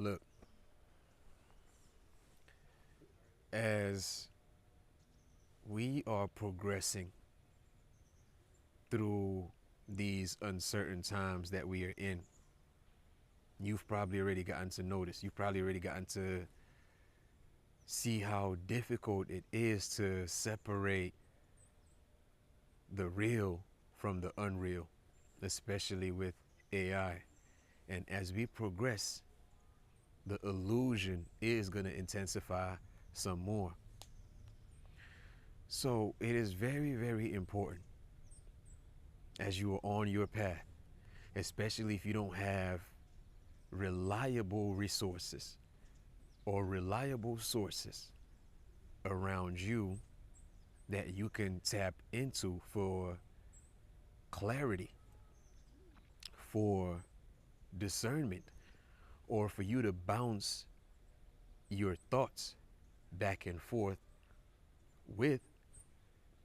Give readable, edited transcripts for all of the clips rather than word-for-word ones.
Look, as we are progressing through these uncertain times that we are in, you've probably already gotten to notice, you've probably already gotten to see how difficult it is to separate the real from the unreal, especially with AI. And as we progress, the illusion is going to intensify some more. So it is very, very important as you are on your path, especially if you don't have reliable resources or reliable sources around you that you can tap into for clarity, for discernment, or for you to bounce your thoughts back and forth with,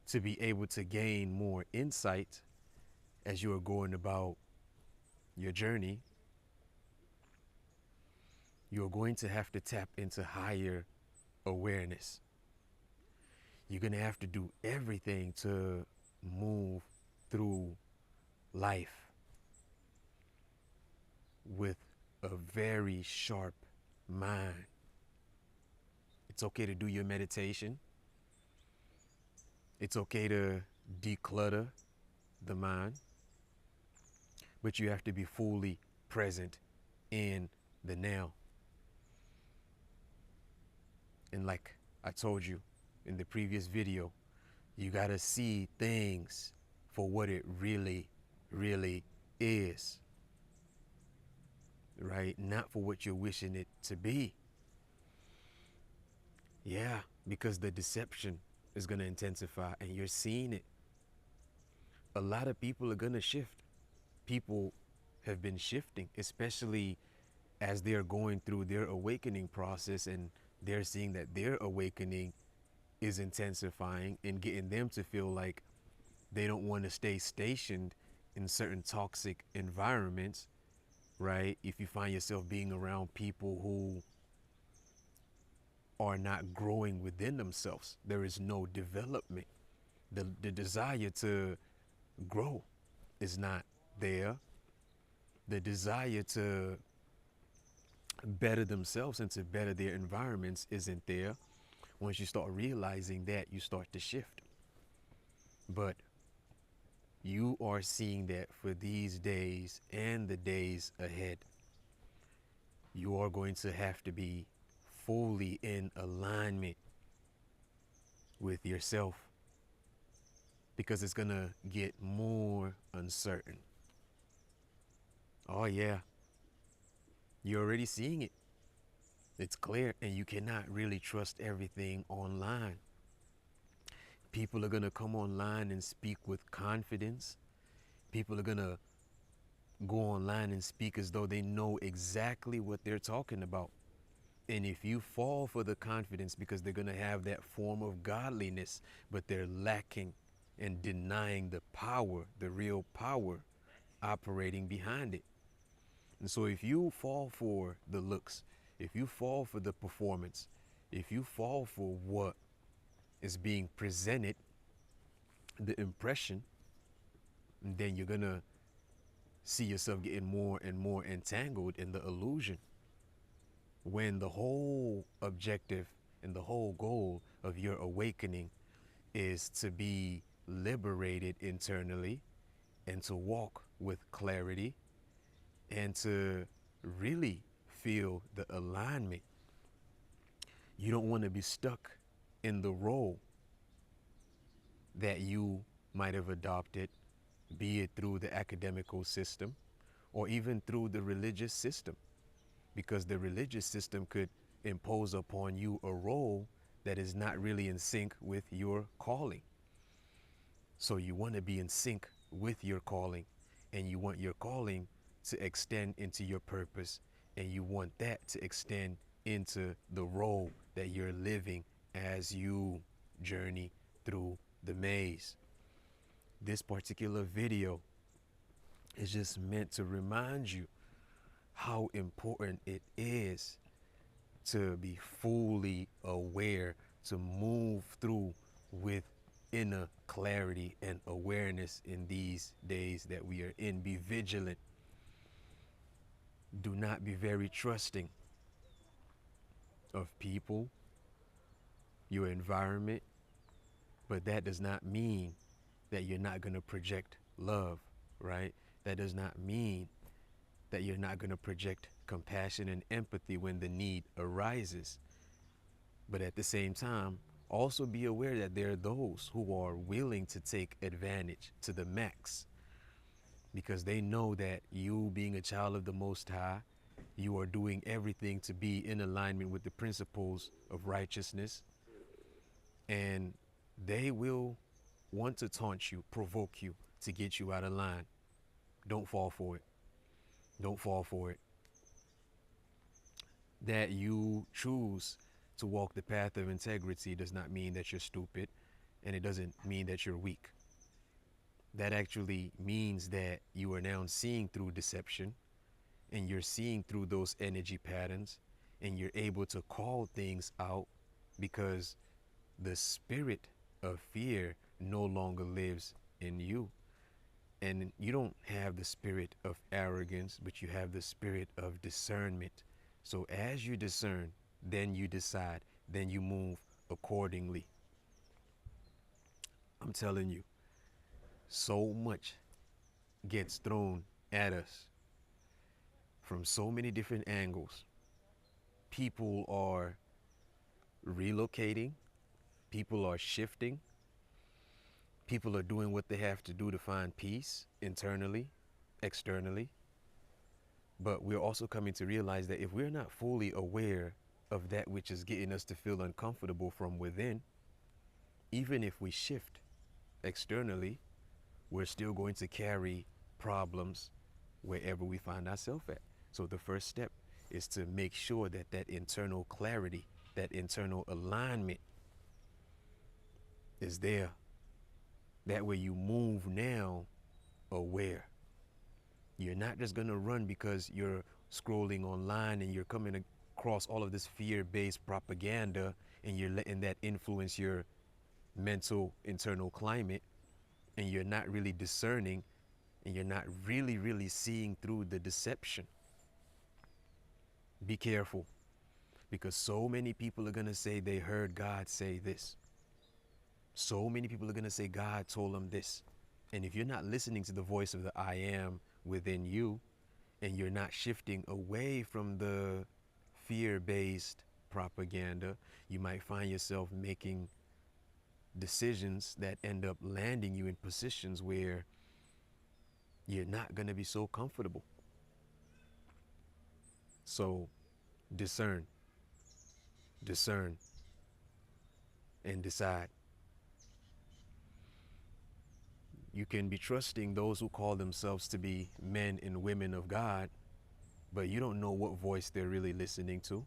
to be able to gain more insight as you are going about your journey. You're going to have to tap into higher awareness. You're going to have to do everything to move through life with a very sharp mind. It's okay to do your meditation. It's okay to declutter the mind, but you have to be fully present in the now. And like I told you in the previous video, you gotta see things for what it really, really is, right? Not for what you're wishing it to be. Yeah, because the deception is gonna intensify and you're seeing it. A lot of people are gonna shift. People have been shifting, especially as they're going through their awakening process, and they're seeing that their awakening is intensifying and getting them to feel like they don't want to stay stationed in certain toxic environments, right? If you find yourself being around people who are not growing within themselves, there is no development. The desire to grow is not there. The desire to better themselves and to better their environments isn't there. Once you start realizing that, you start to shift. But you are seeing that for these days and the days ahead, you are going to have to be fully in alignment with yourself, because it's going to get more uncertain. Oh, yeah. You're already seeing it. It's clear, and you cannot really trust everything online. People are going to come online and speak with confidence. People are going to go online and speak as though they know exactly what they're talking about. And if you fall for the confidence because they're going to have that form of godliness, but they're lacking and denying the power, the real power operating behind it. And so if you fall for the looks, if you fall for the performance, if you fall for what is being presented, the impression, then you're going to see yourself getting more and more entangled in the illusion, when the whole objective and the whole goal of your awakening is to be liberated internally and to walk with clarity and to really feel the alignment. You don't want to be stuck in the role that you might have adopted, be it through the academical system or even through the religious system, because the religious system could impose upon you a role that is not really in sync with your calling. So you want to be in sync with your calling, and you want your calling to extend into your purpose, and you want that to extend into the role that you're living as you journey through the maze. This particular video is just meant to remind you how important it is to be fully aware, to move through with inner clarity and awareness in these days that we are in. Be vigilant. Do not be very trusting of people, your environment, but that does not mean that you're not going to project love, right? That does not mean that you're not going to project compassion and empathy when the need arises. But at the same time, also be aware that there are those who are willing to take advantage to the max because they know that you, being a child of the Most High, you are doing everything to be in alignment with the principles of righteousness, and they will want to taunt you, provoke you to get you out of line. Don't fall for it. Don't fall for it. That you choose to walk the path of integrity does not mean that you're stupid, and it doesn't mean that you're weak. That actually means that you are now seeing through deception, and you're seeing through those energy patterns, and you're able to call things out because the spirit of fear no longer lives in you. And you don't have the spirit of arrogance, but you have the spirit of discernment. So as you discern, then you decide, then you move accordingly. I'm telling you, so much gets thrown at us from so many different angles. People are relocating, people are shifting, people are doing what they have to do to find peace internally, externally. But we're also coming to realize that if we're not fully aware of that which is getting us to feel uncomfortable from within, even if we shift externally, we're still going to carry problems wherever we find ourselves at. So the first step is to make sure that that internal clarity, that internal alignment is there. That way you move now aware. You're not just going to run because you're scrolling online and you're coming across all of this fear-based propaganda and you're letting that influence your mental internal climate, and you're not really discerning, and you're not really seeing through the deception. Be careful, because so many people are going to say they heard God say this. So many people are going to say God told them this. And if you're not listening to the voice of the I am within you, and you're not shifting away from the fear-based propaganda, you might find yourself making decisions that end up landing you in positions where you're not going to be so comfortable. So discern, discern, and decide. You can be trusting those who call themselves to be men and women of God, but you don't know what voice they're really listening to.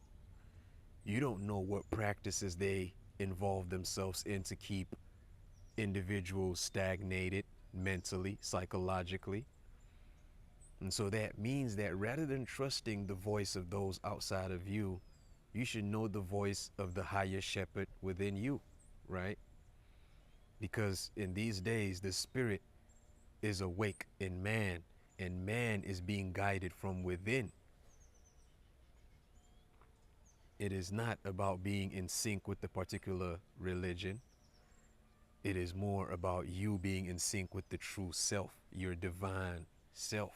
You don't know what practices they involve themselves in to keep individuals stagnated mentally, psychologically. And so that means that rather than trusting the voice of those outside of you, you should know the voice of the higher shepherd within you, right? Because in these days, the spirit is awake in man, and man is being guided from within. It is not about being in sync with the particular religion. It is more about you being in sync with the true self, your divine self.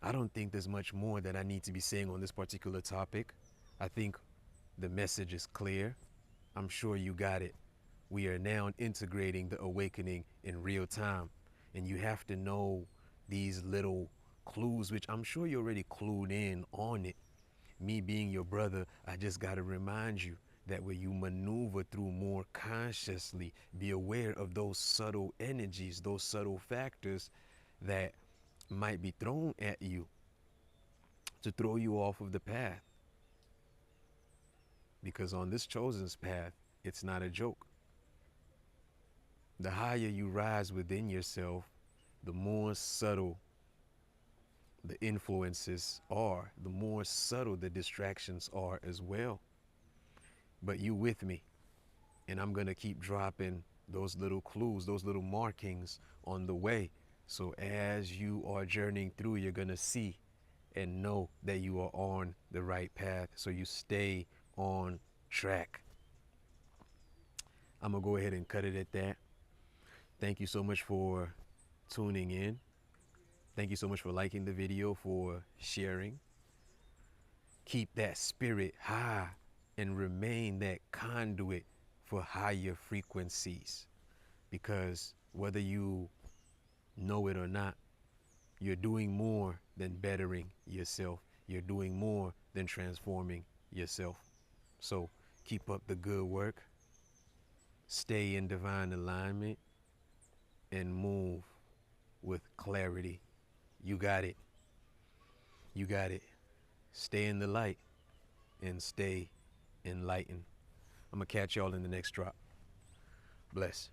I don't think there's much more that I need to be saying on this particular topic. I think the message is clear. I'm sure you got it. We are now integrating the awakening in real time, and you have to know these little clues, which I'm sure you're already clued in on it. Me being your brother, I just got to remind you that when you maneuver through more consciously, be aware of those subtle energies, those subtle factors that might be thrown at you to throw you off of the path. Because on this chosen's path, it's not a joke. The higher you rise within yourself, the more subtle the influences are, the more subtle the distractions are as well. But you with me, and I'm going to keep dropping those little clues, those little markings on the way. So as you are journeying through, you're going to see and know that you are on the right path. So you stay on track. I'm going to go ahead and cut it at that. Thank you so much for tuning in. Thank you so much for liking the video, for sharing. Keep that spirit high and remain that conduit for higher frequencies. Because whether you know it or not, you're doing more than bettering yourself. You're doing more than transforming yourself. So keep up the good work. Stay in divine alignment and move with clarity. You got it. You got it. Stay in the light and stay enlightened. I'm going to catch y'all in the next drop. Bless.